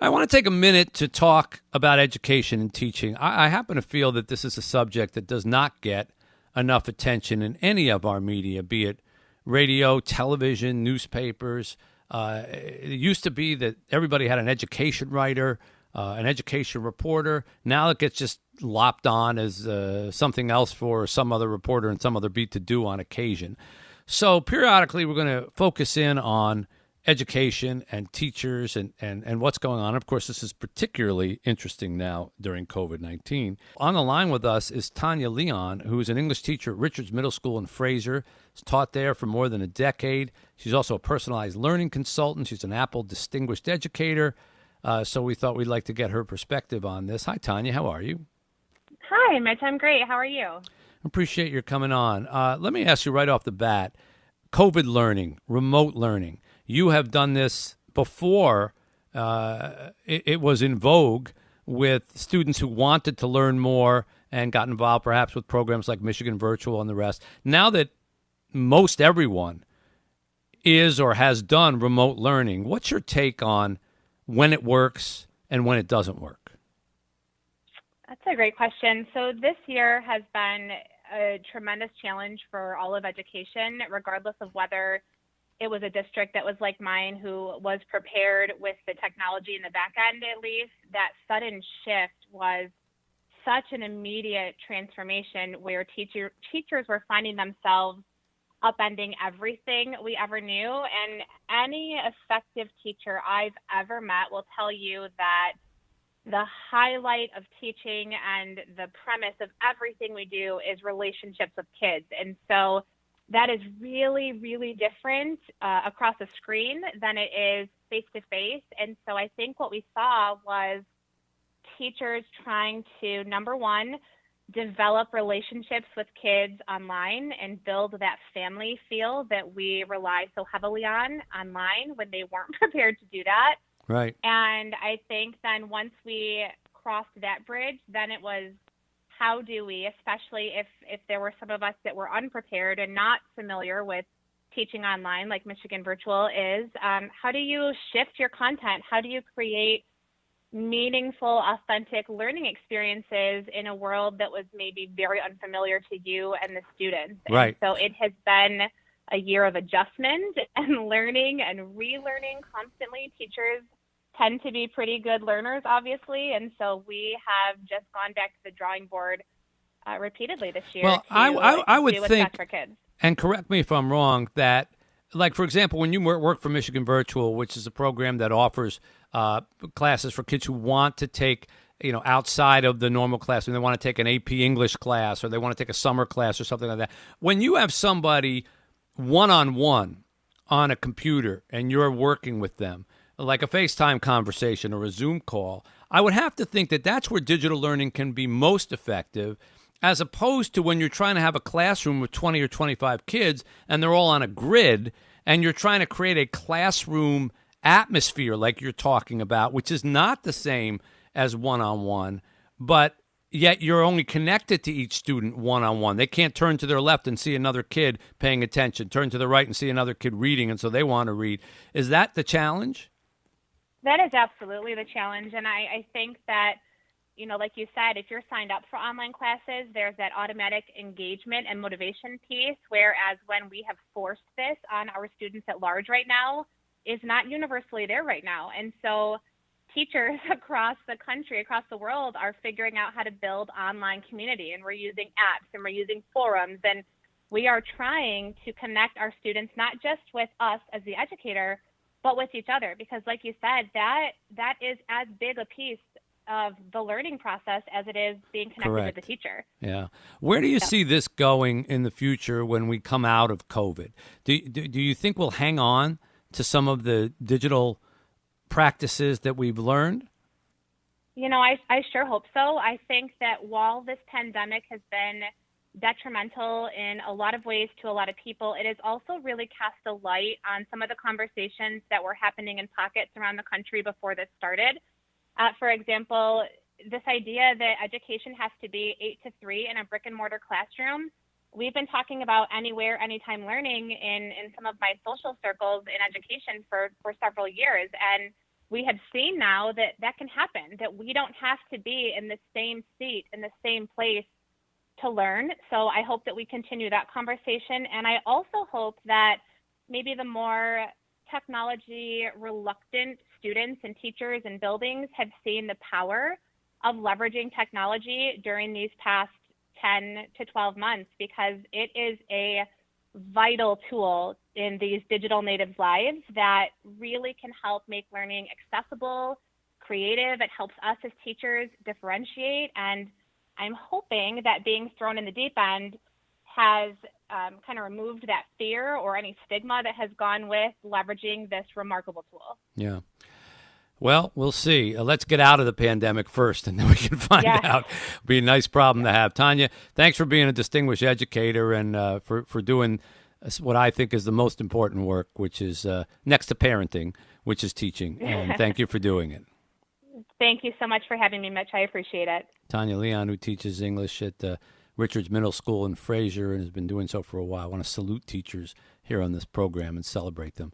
I want to take a minute to talk about education and teaching. I happen to feel that this is a subject that does not get enough attention in any of our media, be it radio, television, newspapers. It used to be that everybody had an education writer, an education reporter. Now it gets just lopped on as something else for some other reporter and some other beat to do on occasion. So periodically we're going to focus in on education and teachers and what's going on. Of course, this is particularly interesting now during COVID-19. On the line with us is Tanya Leon, who is an English teacher at Richards Middle School in Fraser. She's taught there for more than a decade. She's also a personalized learning consultant. She's an Apple Distinguished Educator. So we thought we'd like to get her perspective on this. Hi, Tanya. How are you? Hi, Mitch. I'm great. How are you? Appreciate your coming on. Let me ask you right off the bat, COVID learning, remote learning. You have done this before it was in vogue with students who wanted to learn more and got involved perhaps with programs like Michigan Virtual and the rest. Now that most everyone is or has done remote learning, what's your take on when it works and when it doesn't work? That's a great question. So this year has been a tremendous challenge for all of education, regardless of whether it was a district that was like mine who was prepared with the technology in the back end, at least. That sudden shift was such an immediate transformation where teachers were finding themselves upending everything we ever knew. And any effective teacher I've ever met will tell you that the highlight of teaching and the premise of everything we do is relationships with kids. And so that is really, really different across a screen than it is face-to-face. And so I think what we saw was teachers trying to, number one, develop relationships with kids online and build that family feel that we rely so heavily on online when they weren't prepared to do that. Right. And I think then once we crossed that bridge, then it was, how do we, especially if there were some of us that were unprepared and not familiar with teaching online like Michigan Virtual is, how do you shift your content? How do you create meaningful, authentic learning experiences in a world that was maybe very unfamiliar to you and the students? Right. And so it has been a year of adjustment and learning and relearning constantly. Teachers tend to be pretty good learners, obviously, and so we have just gone back to the drawing board repeatedly this year. Well, I would do what's think, best for kids. and correct me if I'm wrong, that, like, for example, when you work for Michigan Virtual, which is a program that offers classes for kids who want to take, outside of the normal classroom, they want to take an AP English class or they want to take a summer class or something like that. When you have somebody one-on-one on a computer and you're working with them, like a FaceTime conversation or a Zoom call, I would have to think that that's where digital learning can be most effective, as opposed to when you're trying to have a classroom with 20 or 25 kids and they're all on a grid and you're trying to create a classroom atmosphere like you're talking about, which is not the same as one-on-one, but yet you're only connected to each student one-on-one. They can't turn to their left and see another kid paying attention, turn to the right and see another kid reading, and so they want to read. Is that the challenge? That is absolutely the challenge. And I think that, like you said, if you're signed up for online classes, there's that automatic engagement and motivation piece, whereas when we have forced this on our students at large right now, is not universally there right now. And so teachers across the country, across the world, are figuring out how to build online community, and we're using apps and we're using forums, and we are trying to connect our students not just with us as the educator, but with each other, because like you said, that is as big a piece of the learning process as it is being connected Correct. with the teacher. Yeah. Where do you see this going in the future when we come out of COVID? Do you think we'll hang on to some of the digital practices that we've learned? I sure hope so. I think that while this pandemic has been detrimental in a lot of ways to a lot of people, it has also really cast a light on some of the conversations that were happening in pockets around the country before this started. For example, this idea that education has to be 8 to 3 in a brick and mortar classroom. We've been talking about anywhere, anytime learning in some of my social circles in education for several years. And we have seen now that that can happen, that we don't have to be in the same seat, in the same place to learn. So I hope that we continue that conversation. And I also hope that maybe the more technology reluctant students and teachers and buildings have seen the power of leveraging technology during these past 10 to 12 months, because it is a vital tool in these digital natives' lives that really can help make learning accessible, creative. It helps us as teachers differentiate. And I'm hoping that being thrown in the deep end has kind of removed that fear or any stigma that has gone with leveraging this remarkable tool. Yeah. Well, we'll see. Let's get out of the pandemic first, and then we can find out. Be a nice problem to have. Tanya, thanks for being a distinguished educator and for doing what I think is the most important work, which is next to parenting, which is teaching. And thank you for doing it. Thank you so much for having me, Mitch. I appreciate it. Tanya Leon, who teaches English at Richards Middle School in Fraser and has been doing so for a while. I want to salute teachers here on this program and celebrate them.